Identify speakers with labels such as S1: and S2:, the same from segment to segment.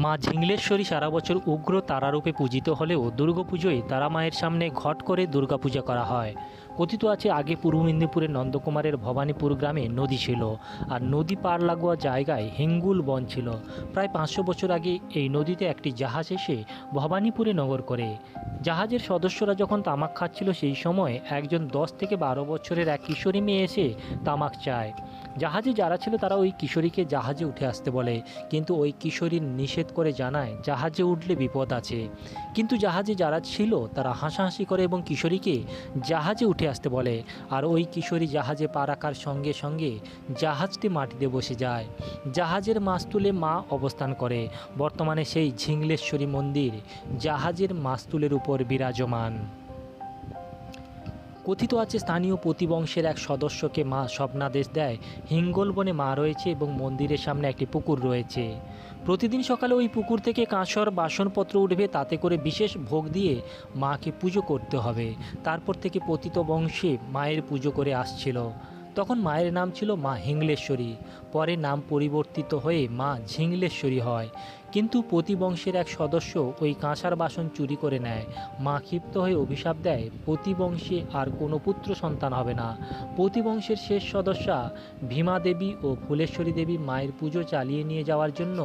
S1: মা ঝিংলেশ্বরী সারা বছর উগ্র তারারূপে পূজিত হলেও দুর্গাপুজোয় তারা মায়ের সামনে ঘট করে দুর্গাপূজা করা হয়। কথিত আছে আগে পূর্ব মেদিনীপুরের নন্দকুমারের ভবানীপুর গ্রামে নদী ছিল, আর নদী পার লাগোয়া জায়গায় হিঙ্গুল বন ছিল। প্রায় 500 বছর আগে এই নদীতে একটি জাহাজ এসে ভবানীপুরে নগর করে। জাহাজের সদস্যরা যখন তামাক খাচ্ছিল সেই সময় একজন 10 থেকে 12 বছরের এক কিশোরী মেয়ে এসে তামাক চায়। জাহাজে যারা ছিল তারা ওই কিশোরীকে জাহাজে উঠে আসতে বলে, কিন্তু ওই কিশোরী নিষেধ করে জানায় জাহাজে উঠলে বিপদ আছে। কিন্তু জাহাজে যারা ছিল তারা হাসাহাসি করে এবং কিশোরীকে জাহাজে উঠে আসতে বলে, আর ওই কিশোরী জাহাজে পা রাখার সঙ্গে সঙ্গে জাহাজটি মাটিতে বসে যায়। জাহাজের মাস্তুলে মা অবস্থান করে। বর্তমানে সেই ঝিংলেশ্বরী মন্দির জাহাজের মাস্তুলের উপর বিরাজমান। কথিত আছে স্থানীয় প্রতিবংশের এক সদস্যকে মা স্বপ্নাদেশ দেয় হিঙ্গল বনে মা রয়েছে এবং মন্দিরের সামনে একটি পুকুর রয়েছে। প্রতিদিন সকালে ওই পুকুর থেকে কাঁসর বাসনপত্র উঠবে, তাতে করে বিশেষ ভোগ দিয়ে মাকে পুজো করতে হবে। তারপর থেকে পতিত বংশে মায়ের পুজো করে আসছিল। তখন মায়ের নাম ছিল মা হিংলেশ্বরী, পরে নাম পরিবর্তিত হয়ে মা ঝিংলেশ্বরী হয়। কিন্তু প্রতিবংশের এক সদস্য ওই কাঁসার বাসন চুরি করে নেয়। মা ক্ষিপ্ত হয়ে অভিশাপ দেয় প্রতিবংশে আর কোনো পুত্র সন্তান হবে না। প্রতিবংশের শেষ সদস্যা ভীমা দেবী ও ফুলেশ্বরী দেবী মায়ের পুজো চালিয়ে নিয়ে যাওয়ার জন্য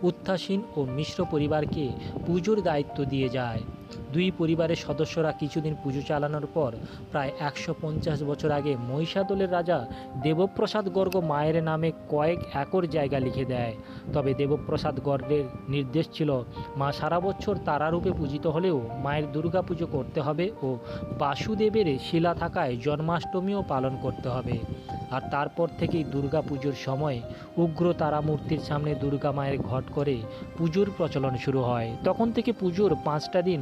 S1: উত্থাসীন ও মিশ্র পরিবারকে পুজোর দায়িত্ব দিয়ে যায়। দুই পরিবারের সদস্যরা কিছুদিন পুজো চালানোর পর প্রায় 150 বছর আগে মহিষাদলের রাজা দেবপ্রসাদ গর্গ মায়ের নামে কয়েক একর জায়গা লিখে দেয়। তবে দেবপ্রসাদ গর্গের নির্দেশ ছিল মা সারা বছর তারারূপে পূজিত হলেও মায়ের দুর্গা পুজো করতে হবে ও বাসুদেবের শিলা থাকায় জন্মাষ্টমীও পালন করতে হবে। আর তারপর থেকেই দুর্গা পুজোর সময় উগ্র তারা মূর্তির সামনে দুর্গা মায়ের ঘট করে পুজোর প্রচলন শুরু হয়। তখন থেকে পুজোর 5টা দিন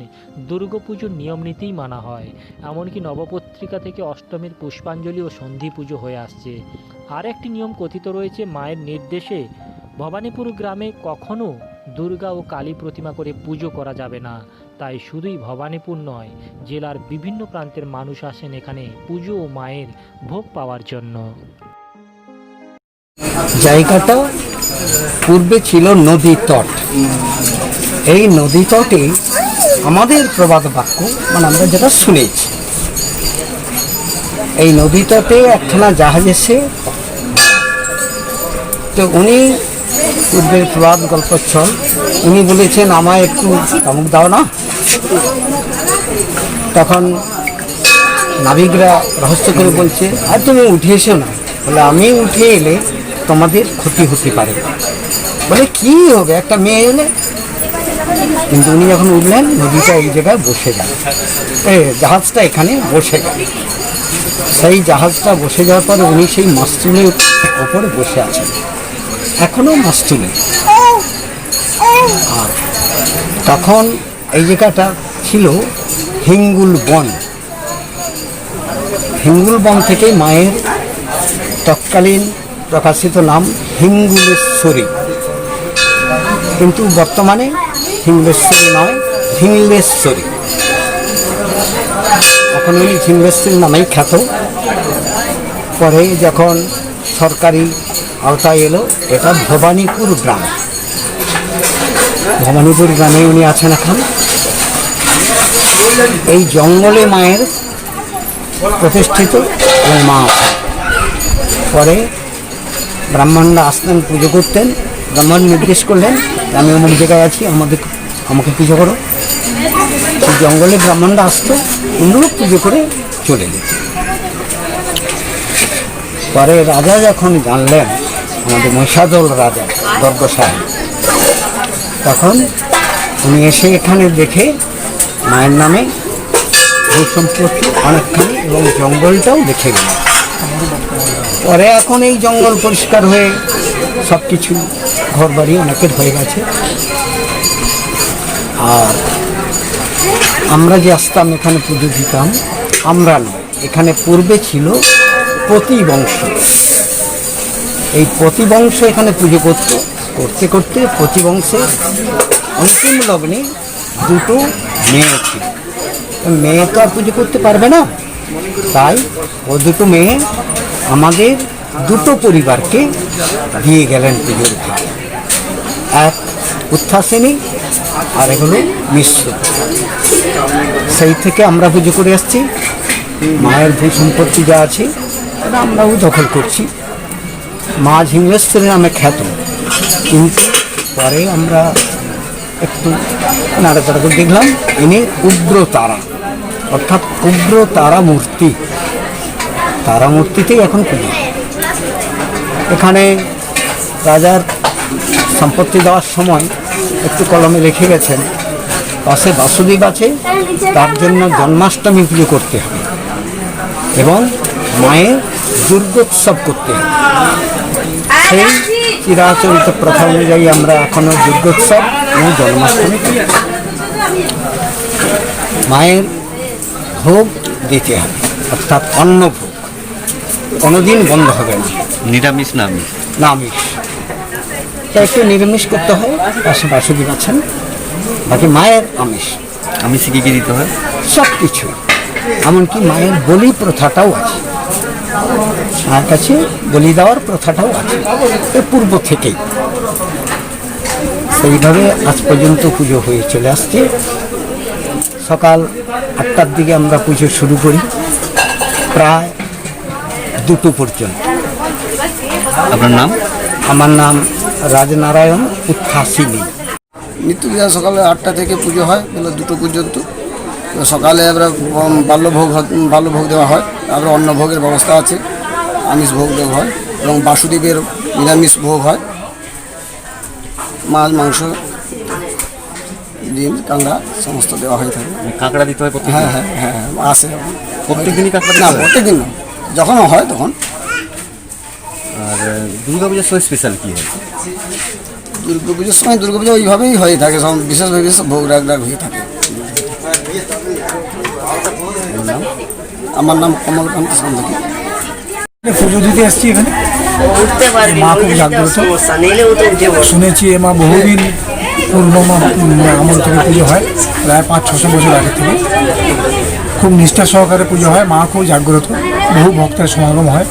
S1: দুর্গা পুজোর নিয়ম নীতিই মানা হয়। এমনকি নবপত্রিকা থেকে অষ্টমীর পুষ্পাঞ্জলি ও সন্ধি পুজো হয়ে আসছে। আর একটি নিয়ম কথিত রয়েছে, মায়ের নির্দেশে ভবানীপুর গ্রামে কখনো দুর্গা ও কালী প্রতিমা করে পুজো করা যাবে না। তাই শুধুই ভবানীপুর নয়, জেলার বিভিন্ন প্রান্তের মানুষ আসেন এখানে পুজো ও মায়ের ভোগ পাওয়ার জন্য।
S2: জায়গাটা পূর্বে ছিল নদী তট। এই নদী তটে আমাদের প্রবাদ বাক্য, মানে আমরা যেটা শুনেছি, এই নদী তটে একখানা জাহাজ এসে, তো উনি পূর্বের প্রবাদ গল্প ছল, উনি বলেছেন আমায় একটু তামুক দাও না। তখন নাবিকরা রহস্য করে বলছে আর তুমি উঠে এসো না, বলে আমি উঠে এলে তোমাদের ক্ষতি হতে পারে। বলে কি হবে, একটা মেয়ে এলে। কিন্তু উনি যখন উঠলেন নদীটা এই জায়গায় বসে গেল, জাহাজটা এখানে বসে গেল। সেই জাহাজটা বসে যাওয়ার পরে উনি সেই মাস্তুলের ওপরে বসে আছেন, এখনো মাস্তুলে। আর তখন এই জায়গাটা ছিল হিঙ্গুল বন। হিঙ্গুল বন থেকে মায়ের তৎকালীন প্রকাশিত নাম হিঙ্গুলেশ্বরী, কিন্তু বর্তমানে হিঙ্গুলেশ্বরী নয়, ঝিংলেশ্বরী। এখন উনি ঝিংলেশ্বরী নামেই খ্যাত। পরে যখন সরকারি আওতায় এলো, এটা ভবানীপুর গ্রাম। ভবানীপুর গ্রামে উনি আছেন এখন। এই জঙ্গলে মায়ের প্রতিষ্ঠিত এবং মা আছেন। পরে ব্রাহ্মণরা আসতেন, পুজো করতেন। ব্রাহ্মণ নির্দেশ করলেন আমি অমুক জায়গায় আছি, আমাকে পুজো করো। সেই জঙ্গলে ব্রাহ্মণরা আসতো, অনুরূপ পুজো করে চলে যেত। পরে রাজা যখন জানলেন, আমাদের মহিষাদল রাজা গর্গ সাহেব, তখন উনি এসে এখানে দেখে মায়ের নামে ভূসম্পত্তি অনেকখানি এবং জঙ্গলটাও দেখে গেলেন। পরে এখন এই জঙ্গল পরিষ্কার হয়ে সব কিছু ঘর বাড়ি অনেকের হয়ে গেছে। আর আমরা যে আসতাম এখানে পুজো দিতাম, আমরা নয়, এখানে পূর্বে ছিল প্রতিবংশ। এই প্রতিবংশ এখানে পুজো করতে করতে প্রতিবংশে অন্তিম লগ্নে দুটো মেয়ে ছিল। মেয়ে তো আর পুজো করতে পারবে না, তাই ও দুটো মেয়ে আমাদের দুটো পরিবারকে দিয়ে গেলেন পুজোর। এক উত্থাসিনী, আর এগুলো মিশ্র। সেই থেকে আমরা পুজো করে আসছি। মায়ের ভূ সম্পত্তি যা আছে এটা আমরাও দখল করছি। মা ঝিঙ্গেশ্বরী নামে খ্যাত, কিন্তু পরে আমরা একটু নাড়াচাড়া করে দেখলাম ইনি উগ্র তারা, অর্থাৎ উগ্র তারা মূর্তি। তারা মূর্তিতেই এখন পুজো। এখানে রাজার সম্পত্তি দেওয়ার সময় একটু কলমে লিখে গেছেন, পাশে বাসুদেব আছে, তার জন্য জন্মাষ্টমী পুজো করতে হবে এবং মায়ের দুর্গোৎসব করতে হবে। সেই চিরাচরিত প্রথা অনুযায়ী আমরা এখনও দুর্গোৎসব এবং জন্মাষ্টমী করি। মায়ের ভোগ দিতে হবে, অর্থাৎ অন্ন ভোগ কোনোদিন বন্ধ হবে না।
S3: নিরামিষ না আমিষ?
S2: না, আমিষ। তাই একটু নিরামিষ করতে হয়, পাশে বাসুদেব আছেন, বাকি মায়ের আমিষ।
S3: আমিষে কী কী দিতে হয়?
S2: সব কিছু, এমনকি মায়ের বলি প্রথাটাও আছে। মায়ের কাছে বলি দেওয়ার প্রথাটাও আছে এর পূর্ব থেকেই। সেইভাবে আজ পর্যন্ত পুজো হয়ে চলে আসছে। সকাল 8টার দিকে আমরা পুজো শুরু করি, প্রায় 2টো পর্যন্ত।
S3: আপনার নাম?
S2: আমার নাম রাজনারায়ণ উত্থাসিনী।
S4: নিত্যপূজা সকালে 8টা থেকে পুজো হয় বেলা 2টো পর্যন্ত। তো সকালে আমরা বাল্যভোগ দেওয়া হয়, তারপরে অন্নভোগের ব্যবস্থা আছে, আমিষ ভোগ দেওয়া হয় এবং বাসুদেবের নিরামিষ ভোগ হয়। মাছ, মাংস, ডিম, কাঁকড়া সমস্ত দেওয়া হয়ে থাকে।
S3: কাঁকড়া দিতে হয় প্রত্যেক?
S4: হ্যাঁ হ্যাঁ হ্যাঁ হ্যাঁ, আসে।
S3: প্রত্যেক দিনই কাঁকড়া দিতে
S4: না,
S3: হয়?
S4: প্রত্যেক দিন না, যখন হয় তখন।
S3: আর দুর্গাপূজার সময় স্পেশাল কী হয়?
S4: দুর্গাপুজোর সময় দুর্গাপুজো ওইভাবেই হয়ে থাকে, সব বিশেষভাবে বিশেষ ভোগ রাগ হয়ে থাকে। আমার নাম কমলকান্ত সন্দকী।
S5: পুজো দিতে এসছি এখানে। মা খুব জাগ্রত, শুনেছি এ মা বহুদিন পূর্ণমা আমল থেকে পুজো হয়, প্রায় 500-600 বছর আগে থেকে। খুব নিষ্ঠা সহকারে পুজো হয়, মা খুব জাগ্রত, বহু ভক্তের সমাগম হয়।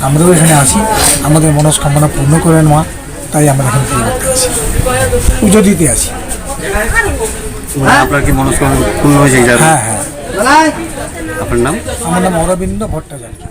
S5: আমরাও এখানে আসি, আমাদের মনস্কামনা পূর্ণ করেন মা, তাই আমরা এখানে পুজো করতে আসি, পুজো দিতে আসি।
S3: আপনার কি মনস্কামনা পূর্ণ হয়েছে?
S5: হ্যাঁ হ্যাঁ।
S3: আপনার নাম?
S5: আমার নাম অরবিন্দ ভট্টাচার্য।